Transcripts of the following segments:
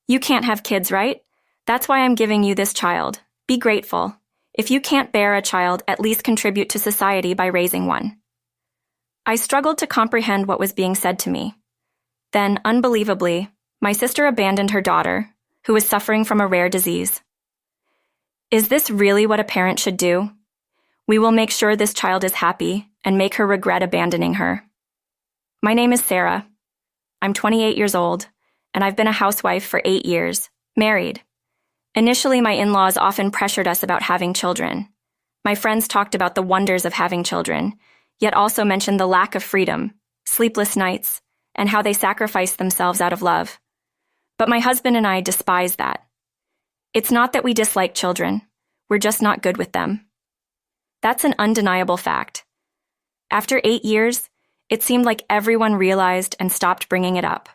You can't have kids, right? That's why I'm giving you this child. Be grateful. If you can't bear a child, at least contribute to society by raising one. I struggled to comprehend what was being said to me. Then, unbelievably, my sister abandoned her daughter, who was suffering from a rare disease. Is this really what a parent should do? We will make sure this child is happy and make her regret abandoning her. My name is Sarah. I'm 28 years old, and I've been a housewife for 8 years, married. Initially, my in-laws often pressured us about having children. My friends talked about the wonders of having children, yet also mentioned the lack of freedom, sleepless nights, and how they sacrificed themselves out of love. But my husband and I despise that. It's not that we dislike children, we're just not good with them. That's an undeniable fact. After 8 years, it seemed like everyone realized and stopped bringing it up.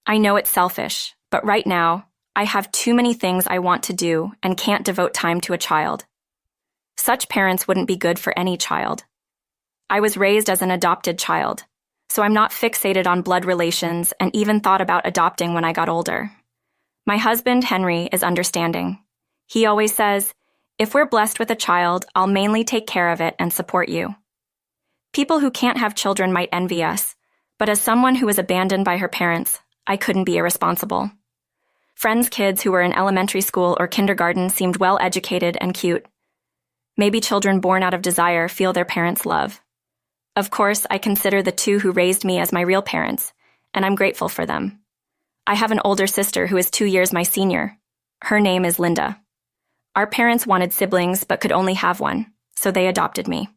I know it's selfish, but right now, I have too many things I want to do and can't devote time to a child. Such parents wouldn't be good for any child. I was raised as an adopted child, so I'm not fixated on blood relations and even thought about adopting when I got older. My husband, Henry, is understanding. He always says, "If we're blessed with a child, I'll mainly take care of it and support you." People who can't have children might envy us, but as someone who was abandoned by her parents, I couldn't be irresponsible. Friends' kids who were in elementary school or kindergarten seemed well-educated and cute. Maybe children born out of desire feel their parents' love. Of course, I consider the two who raised me as my real parents, and I'm grateful for them. I have an older sister who is 2 years my senior. Her name is Linda. Our parents wanted siblings but could only have one, so they adopted me.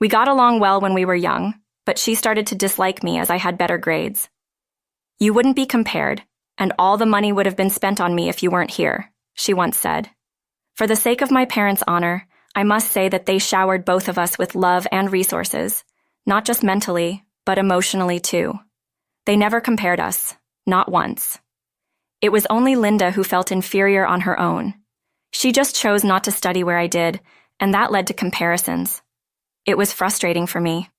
We got along well when we were young, but she started to dislike me as I had better grades. "You wouldn't be compared, and all the money would have been spent on me if you weren't here," she once said. For the sake of my parents' honor, I must say that they showered both of us with love and resources, not just mentally, but emotionally too. They never compared us, not once. It was only Linda who felt inferior on her own. She just chose not to study where I did, and that led to comparisons. It was frustrating for me.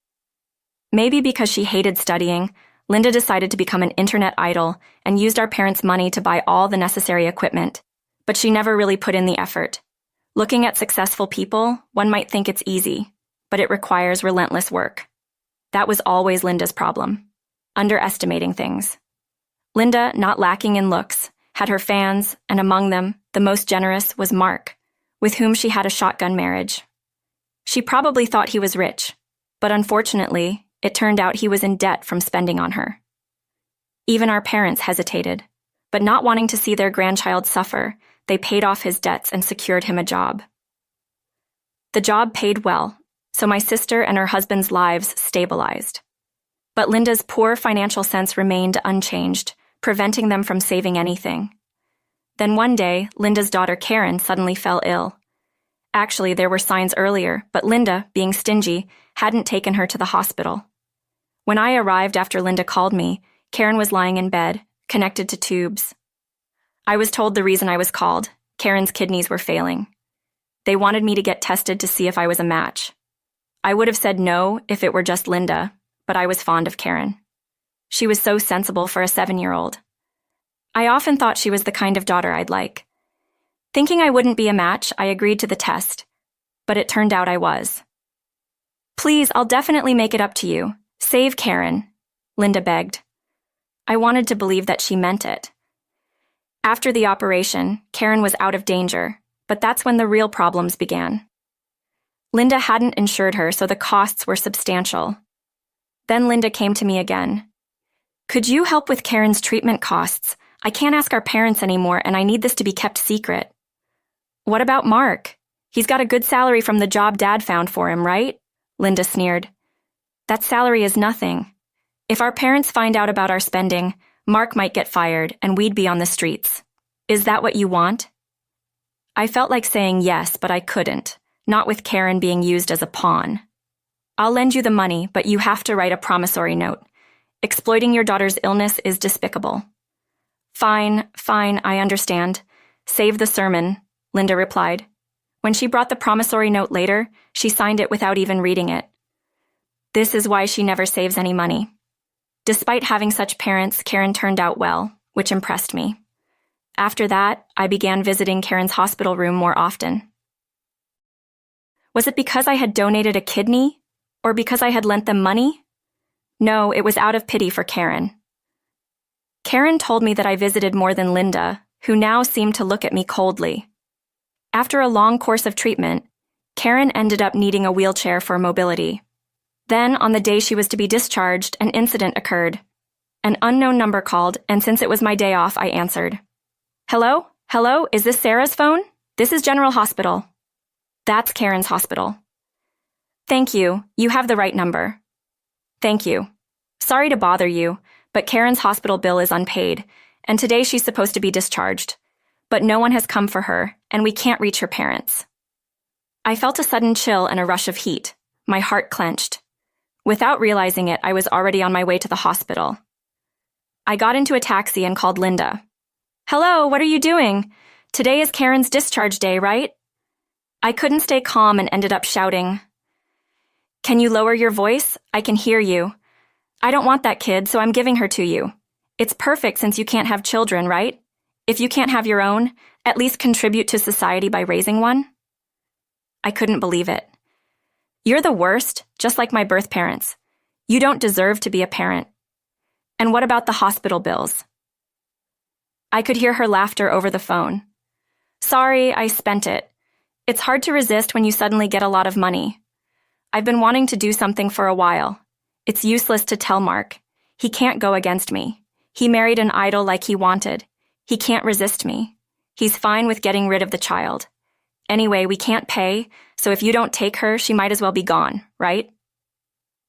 Maybe because she hated studying, Linda decided to become an internet idol and used our parents' money to buy all the necessary equipment, but she never really put in the effort. Looking at successful people, one might think it's easy, but it requires relentless work. That was always Linda's problem, underestimating things. Linda, not lacking in looks, had her fans, and among them, the most generous was Mark, with whom she had a shotgun marriage. She probably thought he was rich, but unfortunately, it turned out he was in debt from spending on her. Even our parents hesitated, but not wanting to see their grandchild suffer, they paid off his debts and secured him a job. The job paid well, so my sister and her husband's lives stabilized. But Linda's poor financial sense remained unchanged, preventing them from saving anything. Then one day, Linda's daughter Karen suddenly fell ill. Actually, there were signs earlier, but Linda, being stingy, hadn't taken her to the hospital. When I arrived after Linda called me, Karen was lying in bed, connected to tubes. I was told the reason I was called. Karen's kidneys were failing. They wanted me to get tested to see if I was a match. I would have said no if it were just Linda, but I was fond of Karen. She was so sensible for a 7-year-old. I often thought she was the kind of daughter I'd like. Thinking I wouldn't be a match, I agreed to the test, but it turned out I was. "Please, I'll definitely make it up to you. Save Karen," Linda begged. I wanted to believe that she meant it. After the operation, Karen was out of danger, but that's when the real problems began. Linda hadn't insured her, so the costs were substantial. Then Linda came to me again. "Could you help with Karen's treatment costs? I can't ask our parents anymore, and I need this to be kept secret." "What about Mark? He's got a good salary from the job Dad found for him, right?" Linda sneered. "That salary is nothing. If our parents find out about our spending, Mark might get fired and we'd be on the streets. Is that what you want?" I felt like saying yes, but I couldn't, not with Karen being used as a pawn. "I'll lend you the money, but you have to write a promissory note. Exploiting your daughter's illness is despicable." Fine, I understand. Save the sermon," Linda replied. When she brought the promissory note later, she signed it without even reading it. This is why she never saves any money. Despite having such parents, Karen turned out well, which impressed me. After that, I began visiting Karen's hospital room more often. Was it because I had donated a kidney? Or because I had lent them money? No, it was out of pity for Karen. Karen told me that I visited more than Linda, who now seemed to look at me coldly. After a long course of treatment, Karen ended up needing a wheelchair for mobility. Then, on the day she was to be discharged, an incident occurred. An unknown number called, and since it was my day off, I answered. Hello? Hello? Is this Sarah's phone? This is General Hospital. That's Karen's hospital. Thank you. You have the right number. Thank you. Sorry to bother you, but Karen's hospital bill is unpaid, and today she's supposed to be discharged. But no one has come for her, and we can't reach her parents. I felt a sudden chill and a rush of heat. My heart clenched. Without realizing it, I was already on my way to the hospital. I got into a taxi and called Linda. Hello, what are you doing? Today is Karen's discharge day, right? I couldn't stay calm and ended up shouting. Can you lower your voice? I can hear you. I don't want that kid, so I'm giving her to you. It's perfect since you can't have children, right? If you can't have your own, at least contribute to society by raising one. I couldn't believe it. You're the worst, just like my birth parents. You don't deserve to be a parent. And what about the hospital bills? I could hear her laughter over the phone. Sorry, I spent it. It's hard to resist when you suddenly get a lot of money. I've been wanting to do something for a while. It's useless to tell Mark. He can't go against me. He married an idol like he wanted. He can't resist me. He's fine with getting rid of the child. Anyway, we can't pay, so if you don't take her, she might as well be gone, right?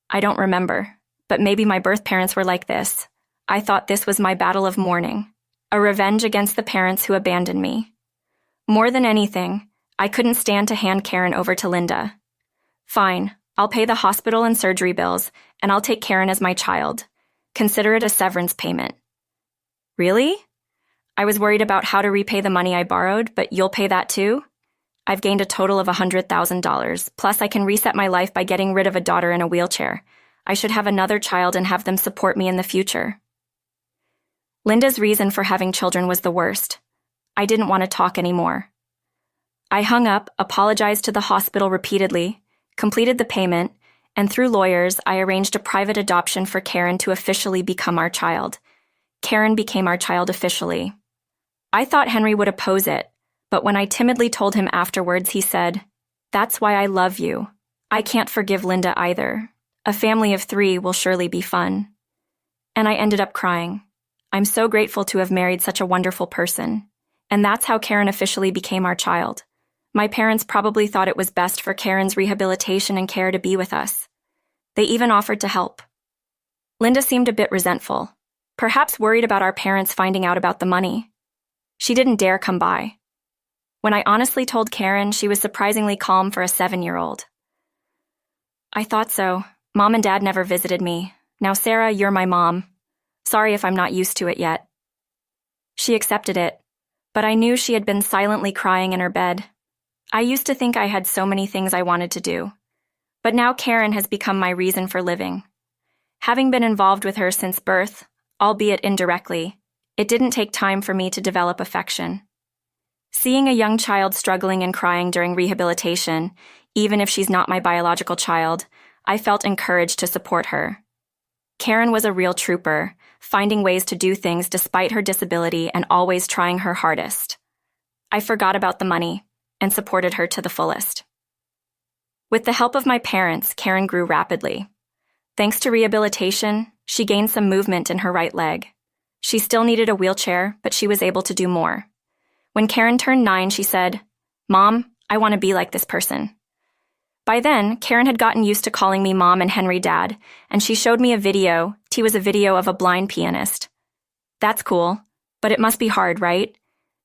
I don't remember, but maybe my birth parents were like this. I thought this was my battle of mourning, a revenge against the parents who abandoned me. More than anything, I couldn't stand to hand Karen over to Linda. Fine, I'll pay the hospital and surgery bills, and I'll take Karen as my child. Consider it a severance payment. Really? I was worried about how to repay the money I borrowed, but you'll pay that too? I've gained a total of $100,000, plus I can reset my life by getting rid of a daughter in a wheelchair. I should have another child and have them support me in the future. Linda's reason for having children was the worst. I didn't want to talk anymore. I hung up, apologized to the hospital repeatedly, completed the payment, and through lawyers, I arranged a private adoption for Karen to officially become our child. Karen became our child officially. I thought Henry would oppose it, but when I timidly told him afterwards, he said, "That's why I love you. I can't forgive Linda either. A family of 3 will surely be fun." And I ended up crying. I'm so grateful to have married such a wonderful person. And that's how Karen officially became our child. My parents probably thought it was best for Karen's rehabilitation and care to be with us. They even offered to help. Linda seemed a bit resentful, perhaps worried about our parents finding out about the money. She didn't dare come by. When I honestly told Karen, she was surprisingly calm for a 7-year-old. I thought so. Mom and Dad never visited me. Now, Sarah, you're my mom. Sorry if I'm not used to it yet. She accepted it, but I knew she had been silently crying in her bed. I used to think I had so many things I wanted to do, but now Karen has become my reason for living. Having been involved with her since birth, albeit indirectly, it didn't take time for me to develop affection. Seeing a young child struggling and crying during rehabilitation, even if she's not my biological child, I felt encouraged to support her. Karen was a real trooper, finding ways to do things despite her disability and always trying her hardest. I forgot about the money and supported her to the fullest. With the help of my parents, Karen grew rapidly. Thanks to rehabilitation, she gained some movement in her right leg. She still needed a wheelchair, but she was able to do more. When Karen turned 9, she said, "Mom, I want to be like this person." By then, Karen had gotten used to calling me Mom and Henry Dad, and she showed me a video. It was a video of a blind pianist. That's cool, but it must be hard, right?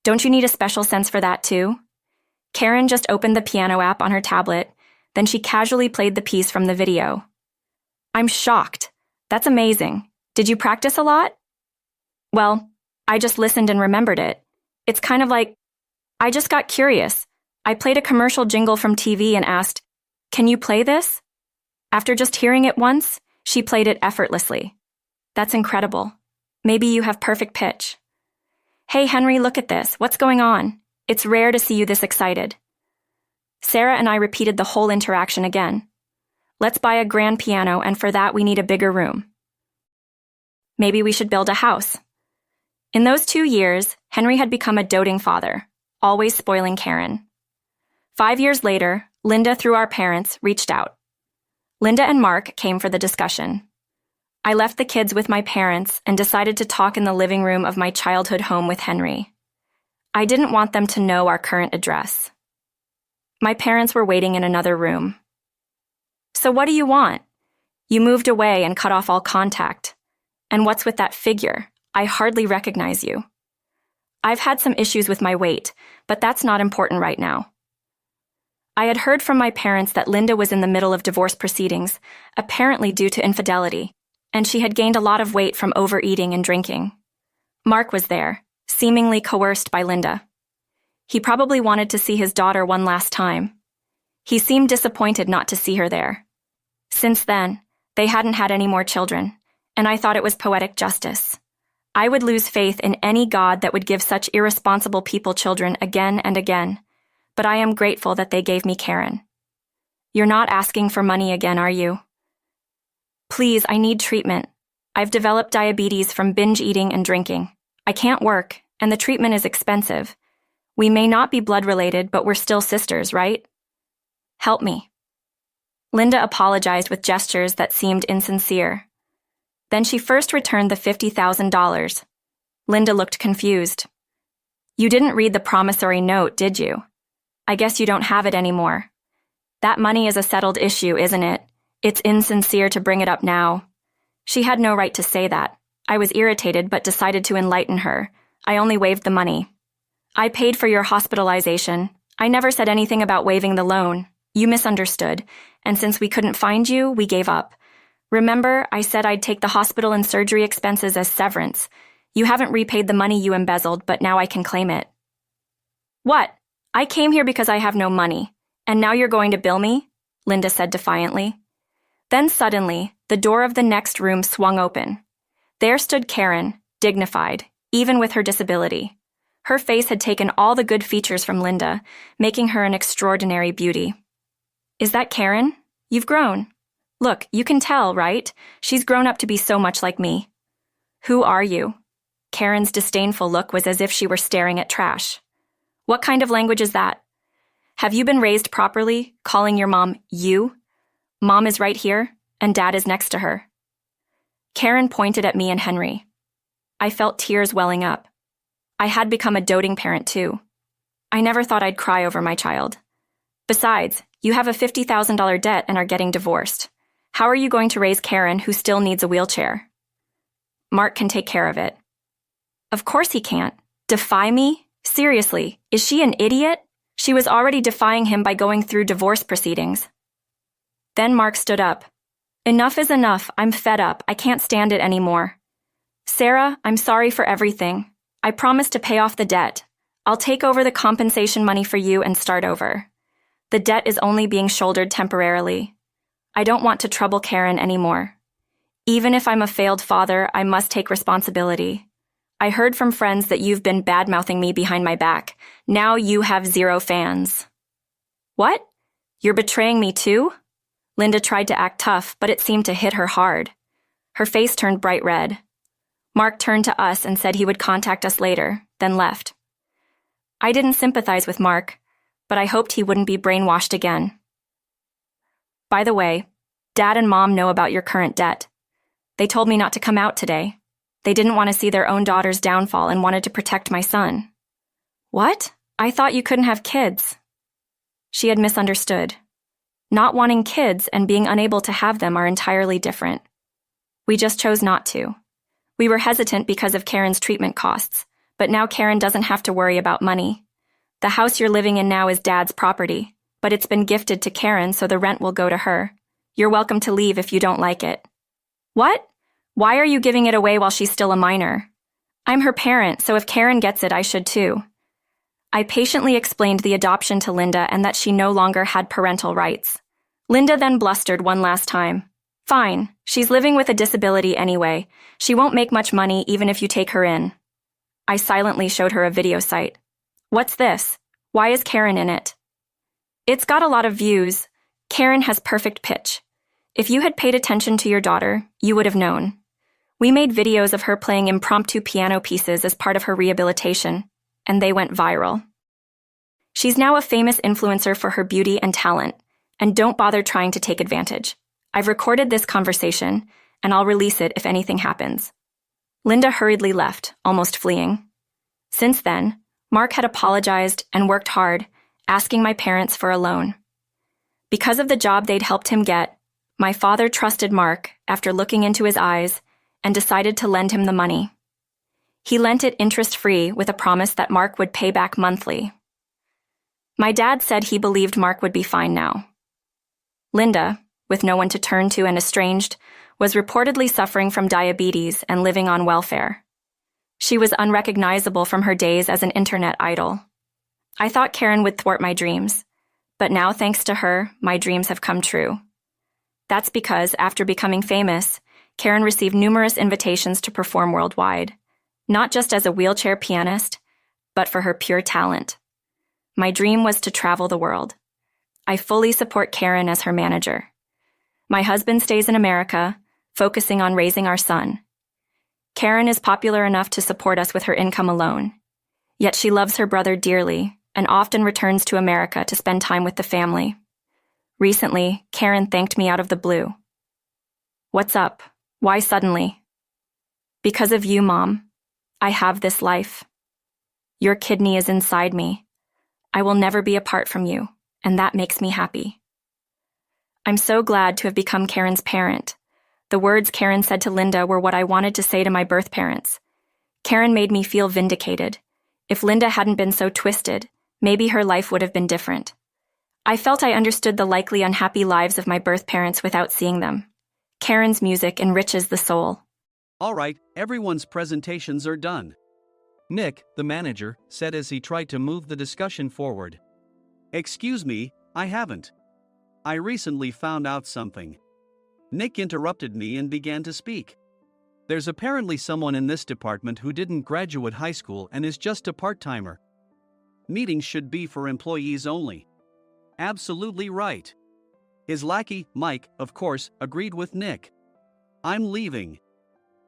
Don't you need a special sense for that too? Karen just opened the piano app on her tablet, then she casually played the piece from the video. I'm shocked. That's amazing. Did you practice a lot? Well, I just listened and remembered it. It's kind of like, I just got curious. I played a commercial jingle from TV and asked, "Can you play this?" After just hearing it once, she played it effortlessly. That's incredible. Maybe you have perfect pitch. Hey, Henry, look at this. What's going on? It's rare to see you this excited. Sarah and I repeated the whole interaction again. Let's buy a grand piano, and for that we need a bigger room. Maybe we should build a house. In those 2 years, Henry had become a doting father, always spoiling Karen. 5 years later, Linda, through our parents, reached out. Linda and Mark came for the discussion. I left the kids with my parents and decided to talk in the living room of my childhood home with Henry. I didn't want them to know our current address. My parents were waiting in another room. So what do you want? You moved away and cut off all contact. And what's with that figure? I hardly recognize you. I've had some issues with my weight, but that's not important right now. I had heard from my parents that Linda was in the middle of divorce proceedings, apparently due to infidelity, and she had gained a lot of weight from overeating and drinking. Mark was there, seemingly coerced by Linda. He probably wanted to see his daughter one last time. He seemed disappointed not to see her there. Since then, they hadn't had any more children, and I thought it was poetic justice. I would lose faith in any god that would give such irresponsible people children again and again, but I am grateful that they gave me Karen. You're not asking for money again, are you? Please, I need treatment. I've developed diabetes from binge eating and drinking. I can't work, and the treatment is expensive. We may not be blood-related, but we're still sisters, right? Help me. Linda apologized with gestures that seemed insincere. Then she first returned the $50,000. Linda looked confused. You didn't read the promissory note, did you? I guess you don't have it anymore. That money is a settled issue, isn't it? It's insincere to bring it up now. She had no right to say that. I was irritated but decided to enlighten her. I only waived the money. I paid for your hospitalization. I never said anything about waiving the loan. You misunderstood, and since we couldn't find you, we gave up. Remember, I said I'd take the hospital and surgery expenses as severance. You haven't repaid the money you embezzled, but now I can claim it. What? I came here because I have no money, and now you're going to bill me? Linda said defiantly. Then suddenly, the door of the next room swung open. There stood Karen, dignified, even with her disability. Her face had taken all the good features from Linda, making her an extraordinary beauty. Is that Karen? You've grown. Look, you can tell, right? She's grown up to be so much like me. Who are you? Karen's disdainful look was as if she were staring at trash. What kind of language is that? Have you been raised properly, calling your mom you? Mom is right here, and Dad is next to her. Karen pointed at me and Henry. I felt tears welling up. I had become a doting parent, too. I never thought I'd cry over my child. Besides, you have a $50,000 debt and are getting divorced. How are you going to raise Karen, who still needs a wheelchair? Mark can take care of it. Of course he can't. Defy me? Seriously, is she an idiot? She was already defying him by going through divorce proceedings. Then Mark stood up. Enough is enough. I'm fed up. I can't stand it anymore. Sarah, I'm sorry for everything. I promise to pay off the debt. I'll take over the compensation money for you and start over. The debt is only being shouldered temporarily. I don't want to trouble Karen anymore. Even if I'm a failed father, I must take responsibility. I heard from friends that you've been bad-mouthing me behind my back. Now you have 0 fans. What? You're betraying me too? Linda tried to act tough, but it seemed to hit her hard. Her face turned bright red. Mark turned to us and said he would contact us later, then left. I didn't sympathize with Mark, but I hoped he wouldn't be brainwashed again. By the way, Dad and Mom know about your current debt. They told me not to come out today. They didn't want to see their own daughter's downfall and wanted to protect my son. What? I thought you couldn't have kids. She had misunderstood. Not wanting kids and being unable to have them are entirely different. We just chose not to. We were hesitant because of Karen's treatment costs, but now Karen doesn't have to worry about money. The house you're living in now is Dad's property, but it's been gifted to Karen, so the rent will go to her. You're welcome to leave if you don't like it. What? Why are you giving it away while she's still a minor? I'm her parent, so if Karen gets it, I should too. I patiently explained the adoption to Linda and that she no longer had parental rights. Linda then blustered one last time. Fine, she's living with a disability anyway. She won't make much money even if you take her in. I silently showed her a video site. What's this? Why is Karen in it? It's got a lot of views. Karen has perfect pitch. If you had paid attention to your daughter, you would have known. We made videos of her playing impromptu piano pieces as part of her rehabilitation, and they went viral. She's now a famous influencer for her beauty and talent, and don't bother trying to take advantage. I've recorded this conversation, and I'll release it if anything happens. Linda hurriedly left, almost fleeing. Since then, Mark had apologized and worked hard, asking my parents for a loan. Because of the job they'd helped him get, my father trusted Mark after looking into his eyes and decided to lend him the money. He lent it interest-free with a promise that Mark would pay back monthly. My dad said he believed Mark would be fine now. Linda, with no one to turn to and estranged, was reportedly suffering from diabetes and living on welfare. She was unrecognizable from her days as an internet idol. I thought Karen would thwart my dreams, but now, thanks to her, my dreams have come true. That's because, after becoming famous, Karen received numerous invitations to perform worldwide, not just as a wheelchair pianist, but for her pure talent. My dream was to travel the world. I fully support Karen as her manager. My husband stays in America, focusing on raising our son. Karen is popular enough to support us with her income alone, yet she loves her brother dearly and often returns to America to spend time with the family. Recently, Karen thanked me out of the blue. What's up? Why suddenly? Because of you, Mom. I have this life. Your kidney is inside me. I will never be apart from you, and that makes me happy. I'm so glad to have become Karen's parent. The words Karen said to Linda were what I wanted to say to my birth parents. Karen made me feel vindicated. If Linda hadn't been so twisted, maybe her life would have been different. I felt I understood the likely unhappy lives of my birth parents without seeing them. Karen's music enriches the soul. All right, everyone's presentations are done. Nick, the manager, said as he tried to move the discussion forward. Excuse me, I haven't. I recently found out something. Nick interrupted me and began to speak. There's apparently someone in this department who didn't graduate high school and is just a part-timer. Meetings should be for employees only. Absolutely right. His lackey, Mike, of course, agreed with Nick. I'm leaving.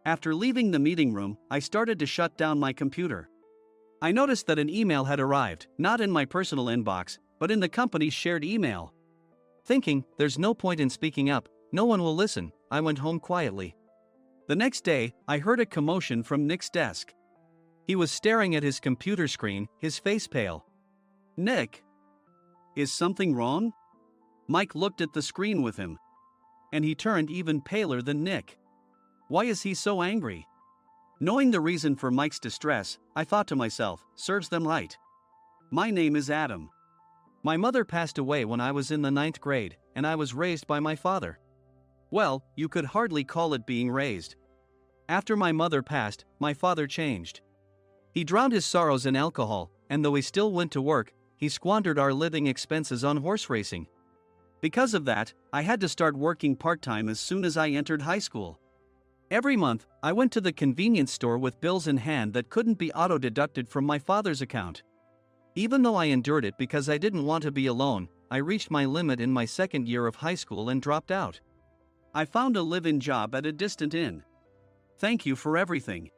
After leaving the meeting room, I started to shut down my computer. I noticed that an email had arrived, not in my personal inbox, but in the company's shared email. Thinking, there's no point in speaking up, no one will listen, I went home quietly. The next day, I heard a commotion from Nick's desk. He was staring at his computer screen, his face pale. Nick? Is something wrong? Mike looked at the screen with him. And he turned even paler than Nick. Why is he so angry? Knowing the reason for Mike's distress, I thought to myself, serves them right. My name is Adam. My mother passed away when I was in the 9th grade, and I was raised by my father. Well, you could hardly call it being raised. After my mother passed, my father changed. He drowned his sorrows in alcohol, and though he still went to work, he squandered our living expenses on horse racing. Because of that, I had to start working part-time as soon as I entered high school. Every month, I went to the convenience store with bills in hand that couldn't be auto-deducted from my father's account. Even though I endured it because I didn't want to be alone, I reached my limit in my second year of high school and dropped out. I found a live-in job at a distant inn. Thank you for everything.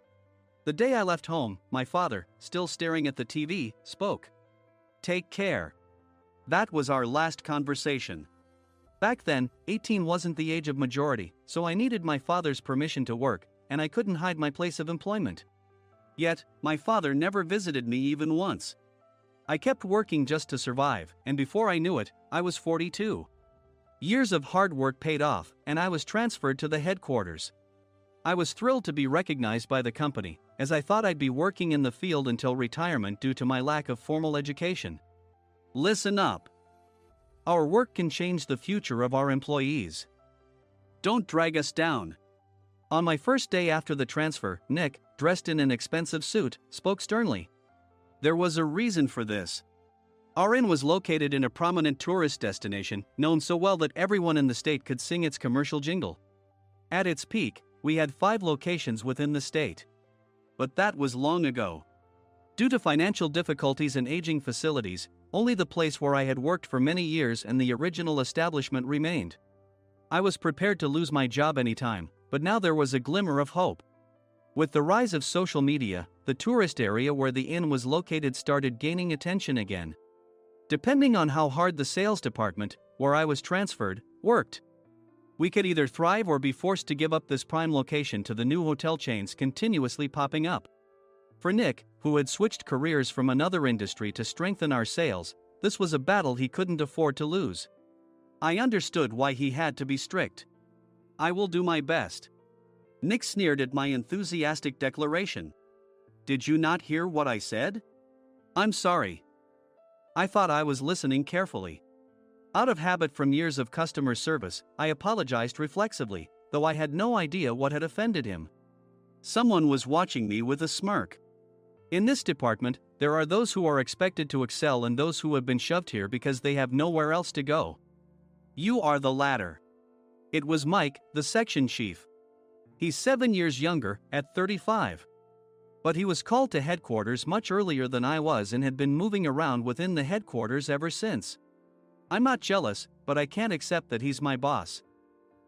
The day I left home, my father, still staring at the TV, spoke. Take care. That was our last conversation. Back then, 18 wasn't the age of majority, so I needed my father's permission to work, and I couldn't hide my place of employment. Yet, my father never visited me even once. I kept working just to survive, and before I knew it, I was 42. Years of hard work paid off, and I was transferred to the headquarters. I was thrilled to be recognized by the company, as I thought I'd be working in the field until retirement due to my lack of formal education. Listen up. Our work can change the future of our employees. Don't drag us down. On my first day after the transfer, Nick, dressed in an expensive suit, spoke sternly. There was a reason for this. Our inn was located in a prominent tourist destination, known so well that everyone in the state could sing its commercial jingle. At its peak, we had 5 locations within the state. But that was long ago. Due to financial difficulties and aging facilities, only the place where I had worked for many years and the original establishment remained. I was prepared to lose my job anytime, but now there was a glimmer of hope. With the rise of social media, the tourist area where the inn was located started gaining attention again. Depending on how hard the sales department, where I was transferred, worked, we could either thrive or be forced to give up this prime location to the new hotel chains continuously popping up. For Nick, who had switched careers from another industry to strengthen our sales, this was a battle he couldn't afford to lose. I understood why he had to be strict. "I will do my best." Nick sneered at my enthusiastic declaration. "Did you not hear what I said?" "I'm sorry. I thought I was listening carefully." Out of habit from years of customer service, I apologized reflexively, though I had no idea what had offended him. Someone was watching me with a smirk. In this department, there are those who are expected to excel and those who have been shoved here because they have nowhere else to go. You are the latter. It was Mike, the section chief. He's 7 years younger, at 35. But he was called to headquarters much earlier than I was and had been moving around within the headquarters ever since. I'm not jealous, but I can't accept that he's my boss.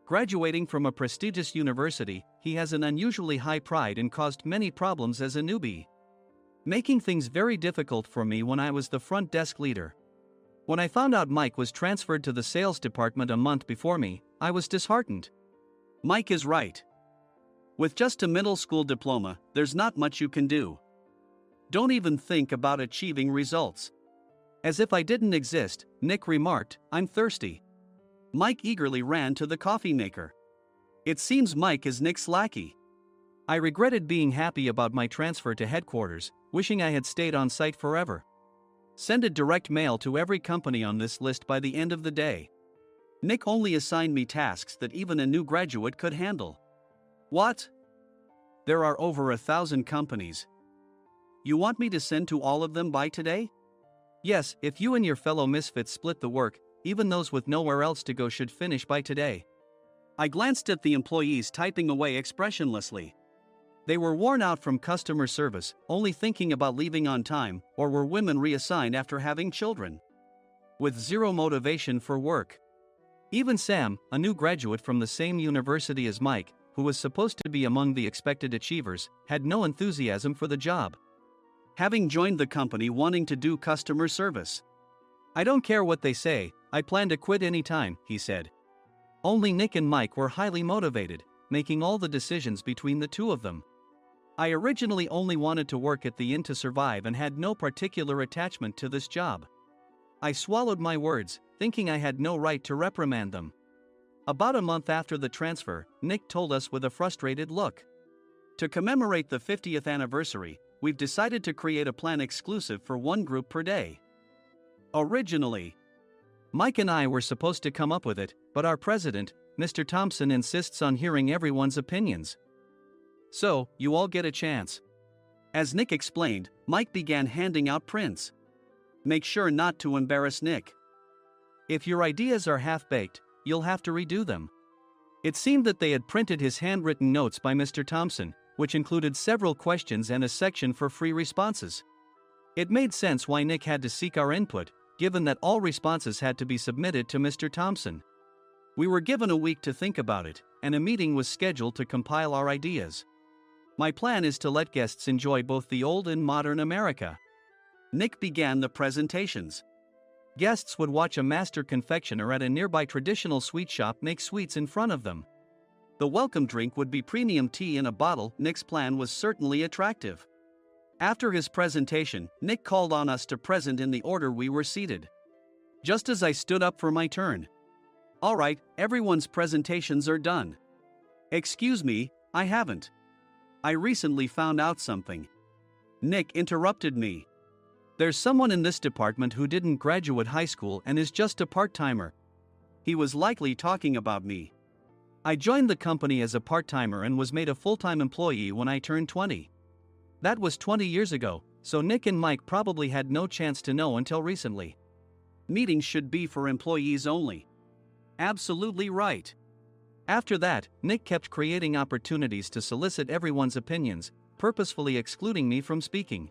Graduating from a prestigious university, he has an unusually high pride and caused many problems as a newbie, making things very difficult for me when I was the front desk leader. When I found out Mike was transferred to the sales department a month before me, I was disheartened. Mike is right. With just a middle school diploma, there's not much you can do. Don't even think about achieving results. As if I didn't exist, Nick remarked, "I'm thirsty." Mike eagerly ran to the coffee maker. It seems Mike is Nick's lackey. I regretted being happy about my transfer to headquarters, wishing I had stayed on site forever. Send a direct mail to every company on this list by the end of the day. Nick only assigned me tasks that even a new graduate could handle. What? There are over 1,000 companies. You want me to send to all of them by today? Yes, if you and your fellow misfits split the work, even those with nowhere else to go should finish by today. I glanced at the employees typing away expressionlessly. They were worn out from customer service, only thinking about leaving on time, or were women reassigned after having children, with zero motivation for work. Even Sam, a new graduate from the same university as Mike, who was supposed to be among the expected achievers, had no enthusiasm for the job, having joined the company wanting to do customer service. "I don't care what they say, I plan to quit any time," he said. Only Nick and Mike were highly motivated, making all the decisions between the two of them. I originally only wanted to work at the inn to survive and had no particular attachment to this job. I swallowed my words, thinking I had no right to reprimand them. About a month after the transfer, Nick told us with a frustrated look. "To commemorate the 50th anniversary, we've decided to create a plan exclusive for one group per day. Originally, Mike and I were supposed to come up with it, but our president, Mr. Thompson, insists on hearing everyone's opinions. So, you all get a chance." As Nick explained, Mike began handing out prints. Make sure not to embarrass Nick. If your ideas are half-baked, you'll have to redo them. It seemed that they had printed his handwritten notes by Mr. Thompson, which included several questions and a section for free responses. It made sense why Nick had to seek our input, given that all responses had to be submitted to Mr. Thompson. We were given a week to think about it, and a meeting was scheduled to compile our ideas. My plan is to let guests enjoy both the old and modern America. Nick began the presentations. Guests would watch a master confectioner at a nearby traditional sweet shop make sweets in front of them. The welcome drink would be premium tea in a bottle. Nick's plan was certainly attractive. After his presentation, Nick called on us to present in the order we were seated. Just as I stood up for my turn. "All right, everyone's presentations are done." "Excuse me, I haven't. I recently found out something." Nick interrupted me. "There's someone in this department who didn't graduate high school and is just a part-timer." He was likely talking about me. I joined the company as a part-timer and was made a full-time employee when I turned 20. That was 20 years ago, so Nick and Mike probably had no chance to know until recently. Meetings should be for employees only. Absolutely right. After that, Nick kept creating opportunities to solicit everyone's opinions, purposefully excluding me from speaking.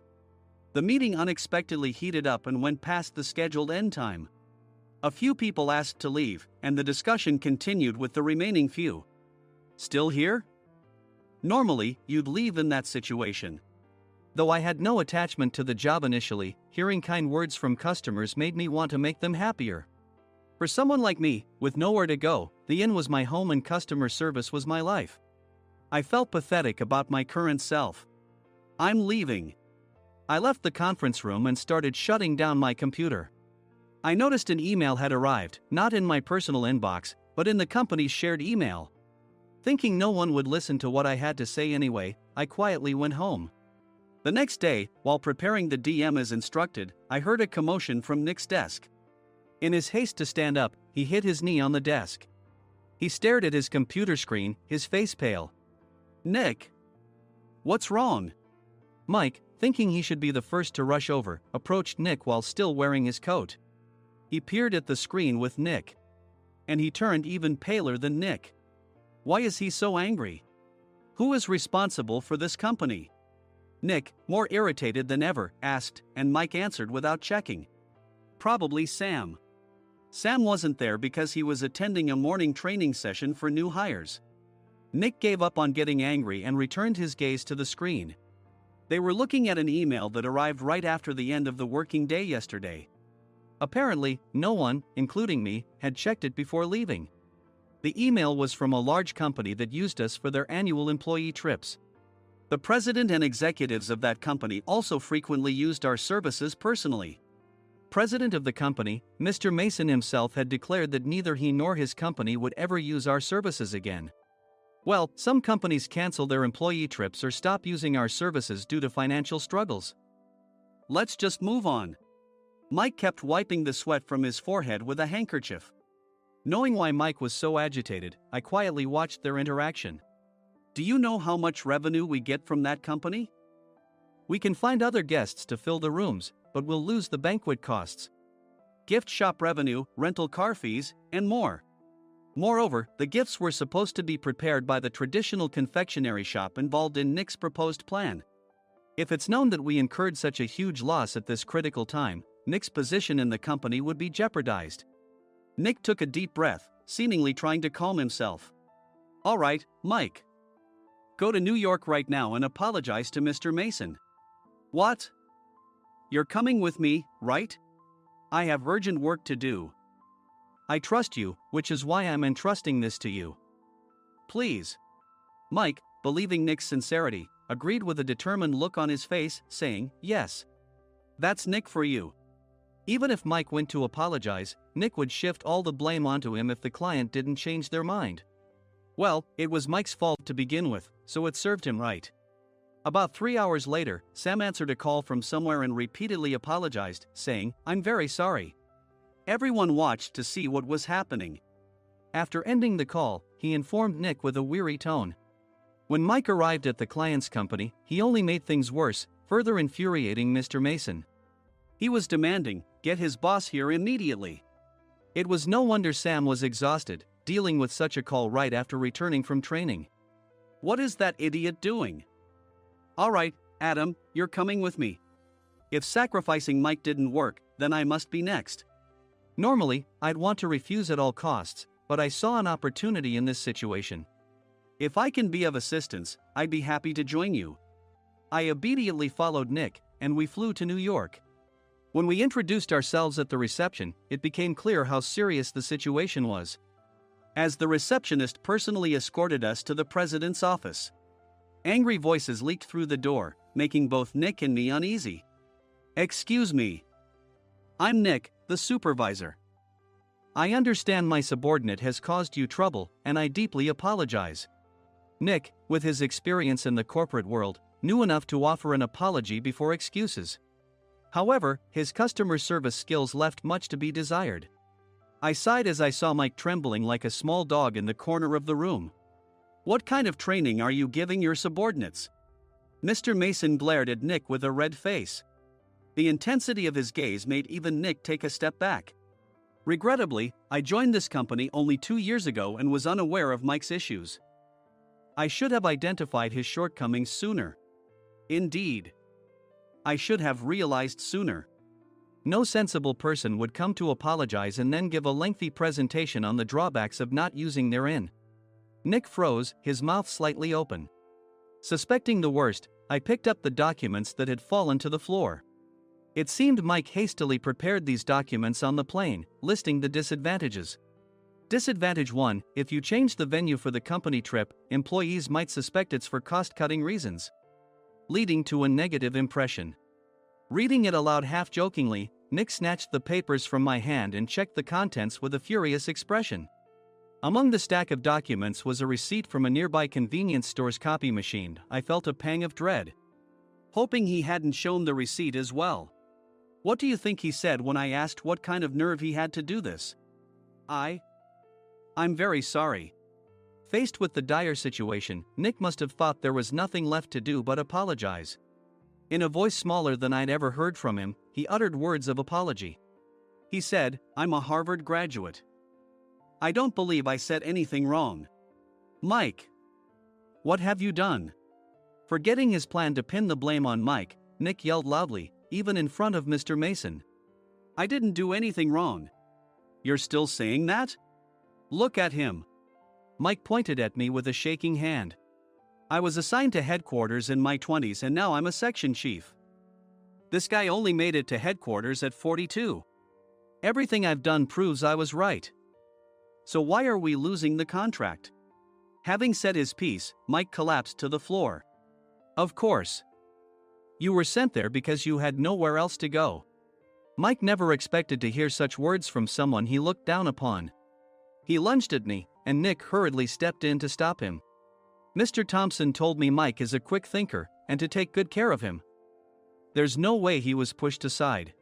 The meeting unexpectedly heated up and went past the scheduled end time. A few people asked to leave, and the discussion continued with the remaining few. Still here? Normally, you'd leave in that situation. Though I had no attachment to the job initially, hearing kind words from customers made me want to make them happier. For someone like me, with nowhere to go, the inn was my home and customer service was my life. I felt pathetic about my current self. I'm leaving. I left the conference room and started shutting down my computer. I noticed an email had arrived, not in my personal inbox, but in the company's shared email. Thinking no one would listen to what I had to say anyway, I quietly went home. The next day, while preparing the DM as instructed, I heard a commotion from Nick's desk. In his haste to stand up, he hit his knee on the desk. He stared at his computer screen, his face pale. "Nick! What's wrong?" Mike, thinking he should be the first to rush over, approached Nick while still wearing his coat. He peered at the screen with Nick. And he turned even paler than Nick. Why is he so angry? Who is responsible for this company? Nick, more irritated than ever, asked, and Mike answered without checking. Probably Sam. Sam wasn't there because he was attending a morning training session for new hires. Nick gave up on getting angry and returned his gaze to the screen. They were looking at an email that arrived right after the end of the working day yesterday. Apparently, no one, including me, had checked it before leaving. The email was from a large company that used us for their annual employee trips. The president and executives of that company also frequently used our services personally. President of the company, Mr. Mason himself, had declared that neither he nor his company would ever use our services again. Well, some companies cancel their employee trips or stop using our services due to financial struggles. Let's just move on. Mike kept wiping the sweat from his forehead with a handkerchief. Knowing why Mike was so agitated, I quietly watched their interaction. Do you know how much revenue we get from that company? We can find other guests to fill the rooms, but we'll lose the banquet costs, gift shop revenue, rental car fees, and more. Moreover, the gifts were supposed to be prepared by the traditional confectionery shop involved in Nick's proposed plan. If it's known that we incurred such a huge loss at this critical time, Nick's position in the company would be jeopardized. Nick took a deep breath, seemingly trying to calm himself. All right, Mike. Go to New York right now and apologize to Mr. Mason. What? You're coming with me, right? I have urgent work to do. I trust you, which is why I'm entrusting this to you. Please. Mike, believing Nick's sincerity, agreed with a determined look on his face, saying, yes. That's Nick for you. Even if Mike went to apologize, Nick would shift all the blame onto him if the client didn't change their mind. Well, it was Mike's fault to begin with, so it served him right. About 3 hours later, Sam answered a call from somewhere and repeatedly apologized, saying, I'm very sorry. Everyone watched to see what was happening. After ending the call, he informed Nick with a weary tone. When Mike arrived at the client's company, he only made things worse, further infuriating Mr. Mason. He was demanding, get his boss here immediately. It was no wonder Sam was exhausted, dealing with such a call right after returning from training. What is that idiot doing? All right, Adam, you're coming with me. If sacrificing Mike didn't work, then I must be next. Normally, I'd want to refuse at all costs, but I saw an opportunity in this situation. If I can be of assistance, I'd be happy to join you. I obediently followed Nick, and we flew to New York. When we introduced ourselves at the reception, it became clear how serious the situation was, as the receptionist personally escorted us to the president's office. Angry voices leaked through the door, making both Nick and me uneasy. Excuse me. I'm Nick, the supervisor. I understand my subordinate has caused you trouble, and I deeply apologize. Nick, with his experience in the corporate world, knew enough to offer an apology before excuses. However, his customer service skills left much to be desired. I sighed as I saw Mike trembling like a small dog in the corner of the room. What kind of training are you giving your subordinates? Mr. Mason glared at Nick with a red face. The intensity of his gaze made even Nick take a step back. Regrettably, I joined this company only 2 years ago and was unaware of Mike's issues. I should have identified his shortcomings sooner. Indeed. I should have realized sooner. No sensible person would come to apologize and then give a lengthy presentation on the drawbacks of not using their in. Nick froze, his mouth slightly open. Suspecting the worst, I picked up the documents that had fallen to the floor. It seemed Mike hastily prepared these documents on the plane, listing the disadvantages. Disadvantage 1: if you change the venue for the company trip, employees might suspect it's for cost-cutting reasons, leading to a negative impression. Reading it aloud half-jokingly, Nick snatched the papers from my hand and checked the contents with a furious expression. Among the stack of documents was a receipt from a nearby convenience store's copy machine. I felt a pang of dread, hoping he hadn't shown the receipt as well. What do you think he said when I asked what kind of nerve he had to do this? I'm very sorry. Faced with the dire situation, Nick must have thought there was nothing left to do but apologize. In a voice smaller than I'd ever heard from him, he uttered words of apology. He said, "I'm a Harvard graduate. I don't believe I said anything wrong." Mike, what have you done? Forgetting his plan to pin the blame on Mike, Nick yelled loudly, even in front of Mr. Mason. "I didn't do anything wrong." "You're still saying that? Look at him." Mike pointed at me with a shaking hand. "I was assigned to headquarters in my 20s and now I'm a section chief. This guy only made it to headquarters at 42. Everything I've done proves I was right. So why are we losing the contract?" Having said his piece, Mike collapsed to the floor. "Of course. You were sent there because you had nowhere else to go." Mike never expected to hear such words from someone he looked down upon. He lunged at me, and Nick hurriedly stepped in to stop him. "Mr. Thompson told me Mike is a quick thinker, and to take good care of him." There's no way he was pushed aside.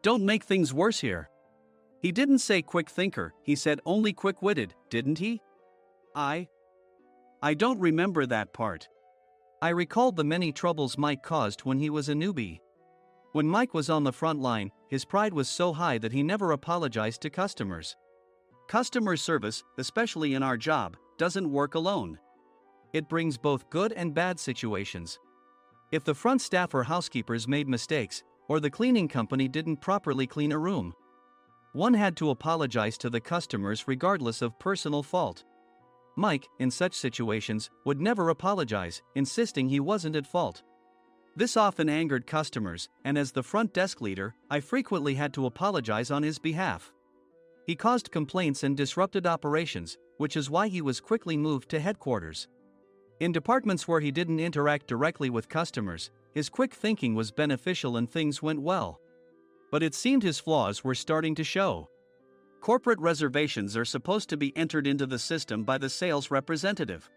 "Don't make things worse here." "He didn't say quick thinker, he said only quick-witted, didn't he?" I don't remember that part." I recalled the many troubles Mike caused when he was a newbie. When Mike was on the front line, his pride was so high that he never apologized to customers. Customer service, especially in our job, doesn't work alone. It brings both good and bad situations. If the front staff or housekeepers made mistakes, or the cleaning company didn't properly clean a room, one had to apologize to the customers regardless of personal fault. Mike, in such situations, would never apologize, insisting he wasn't at fault. This often angered customers, and as the front desk leader, I frequently had to apologize on his behalf. He caused complaints and disrupted operations, which is why he was quickly moved to headquarters. In departments where he didn't interact directly with customers, his quick thinking was beneficial and things went well. But it seemed his flaws were starting to show. Corporate reservations are supposed to be entered into the system by the sales representative.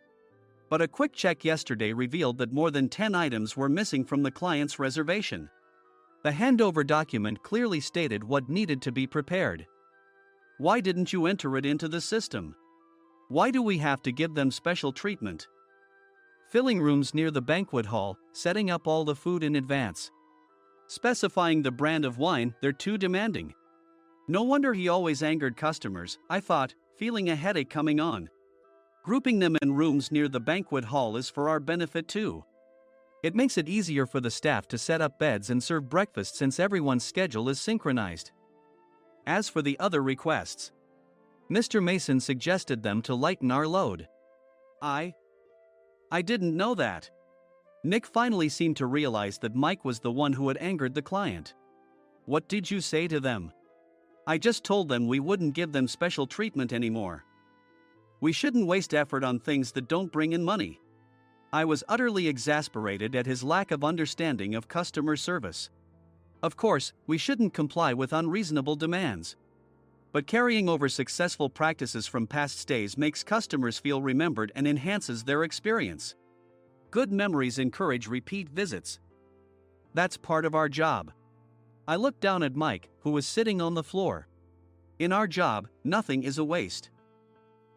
But a quick check yesterday revealed that more than 10 items were missing from the client's reservation. The handover document clearly stated what needed to be prepared. Why didn't you enter it into the system? Why do we have to give them special treatment? Filling rooms near the banquet hall, setting up all the food in advance. Specifying the brand of wine, they're too demanding. No wonder he always angered customers, I thought, feeling a headache coming on. Grouping them in rooms near the banquet hall is for our benefit too. It makes it easier for the staff to set up beds and serve breakfast since everyone's schedule is synchronized. As for the other requests, Mr. Mason suggested them to lighten our load. I didn't know that. Nick finally seemed to realize that Mike was the one who had angered the client. What did you say to them? I just told them we wouldn't give them special treatment anymore. We shouldn't waste effort on things that don't bring in money. I was utterly exasperated at his lack of understanding of customer service. Of course, we shouldn't comply with unreasonable demands. But carrying over successful practices from past stays makes customers feel remembered and enhances their experience. Good memories encourage repeat visits. That's part of our job. I looked down at Mike, who was sitting on the floor. In our job, nothing is a waste.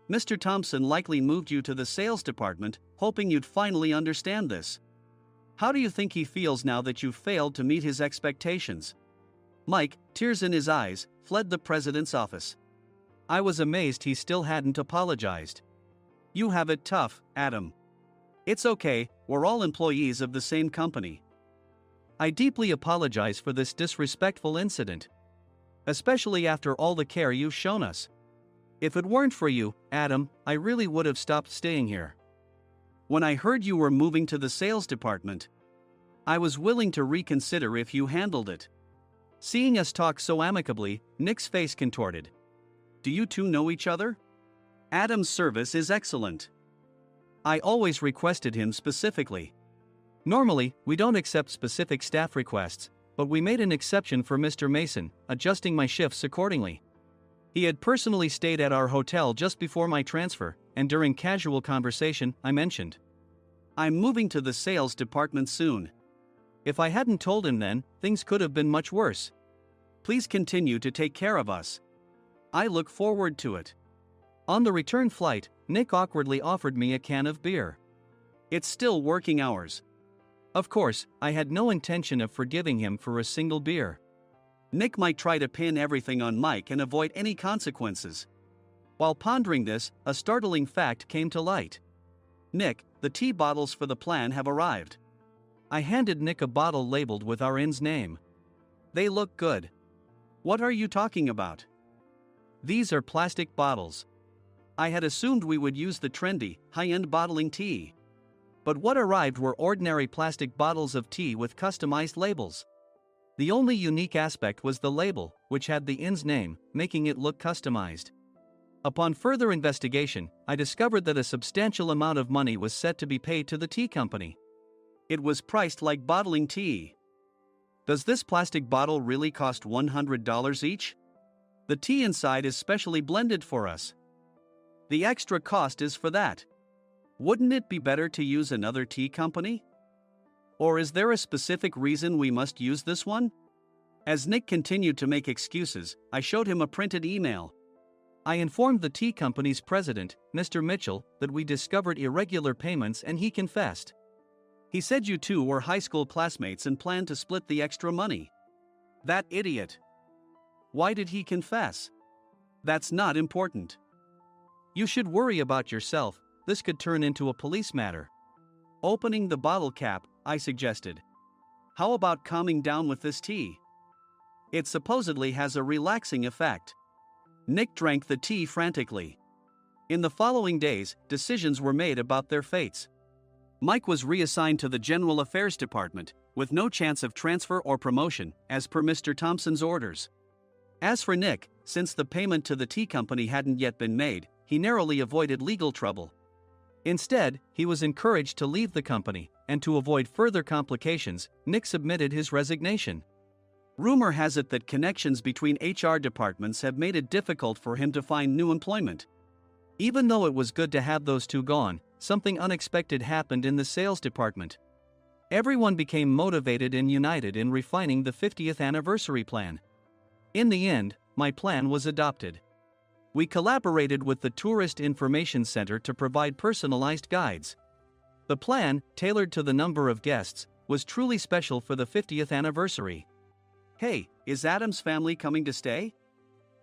Mr. Thompson likely moved you to the sales department, hoping you'd finally understand this. How do you think he feels now that you've failed to meet his expectations? Mike, tears in his eyes, fled the president's office. I was amazed he still hadn't apologized. You have it tough, Adam. It's okay, we're all employees of the same company. I deeply apologize for this disrespectful incident, especially after all the care you've shown us. If it weren't for you, Adam, I really would have stopped staying here. When I heard you were moving to the sales department, I was willing to reconsider if you handled it." Seeing us talk so amicably, Nick's face contorted. "Do you two know each other?" "Adam's service is excellent. I always requested him specifically. Normally, we don't accept specific staff requests, but we made an exception for Mr. Mason, adjusting my shifts accordingly. He had personally stayed at our hotel just before my transfer, and during casual conversation, I mentioned, 'I'm moving to the sales department soon.' If I hadn't told him then, things could have been much worse. Please continue to take care of us. I look forward to it." On the return flight, Nick awkwardly offered me a can of beer. "It's still working hours." Of course, I had no intention of forgiving him for a single beer. Nick might try to pin everything on Mike and avoid any consequences. While pondering this, a startling fact came to light. "Nick, the tea bottles for the plan have arrived." I handed Nick a bottle labeled with our inn's name. "They look good." "What are you talking about?" "These are plastic bottles. I had assumed we would use the trendy, high-end bottling tea. But what arrived were ordinary plastic bottles of tea with customized labels. The only unique aspect was the label, which had the inn's name, making it look customized. Upon further investigation, I discovered that a substantial amount of money was set to be paid to the tea company. It was priced like bottling tea. Does this plastic bottle really cost $100 each? The tea inside is specially blended for us. The extra cost is for that. Wouldn't it be better to use another tea company? Or is there a specific reason we must use this one?" As Nick continued to make excuses, I showed him a printed email. I informed the tea company's president, Mr. Mitchell, that we discovered irregular payments and he confessed. He said you two were high school classmates and planned to split the extra money. That idiot. Why did he confess? That's not important. You should worry about yourself, this could turn into a police matter. Opening the bottle cap, I suggested. How about calming down with this tea? It supposedly has a relaxing effect. Nick drank the tea frantically. In the following days, decisions were made about their fates. Mike was reassigned to the General Affairs Department, with no chance of transfer or promotion, as per Mr. Thompson's orders. As for Nick, since the payment to the tea company hadn't yet been made, he narrowly avoided legal trouble. Instead, he was encouraged to leave the company, and to avoid further complications, Nick submitted his resignation. Rumor has it that connections between HR departments have made it difficult for him to find new employment. Even though it was good to have those two gone, something unexpected happened in the sales department. Everyone became motivated and united in refining the 50th anniversary plan. In the end, my plan was adopted. We collaborated with the Tourist Information Center to provide personalized guides. The plan, tailored to the number of guests, was truly special for the 50th anniversary. "Hey, is Adam's family coming to stay?"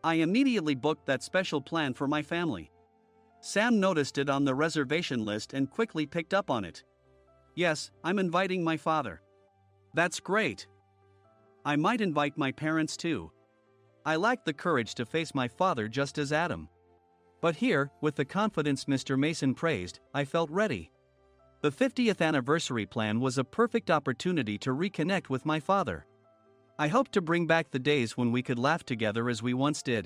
I immediately booked that special plan for my family. Sam noticed it on the reservation list and quickly picked up on it. "Yes, I'm inviting my father." "That's great. I might invite my parents too." I lacked the courage to face my father just as Adam. But here, with the confidence Mr. Mason praised, I felt ready. The 50th anniversary plan was a perfect opportunity to reconnect with my father. I hoped to bring back the days when we could laugh together as we once did.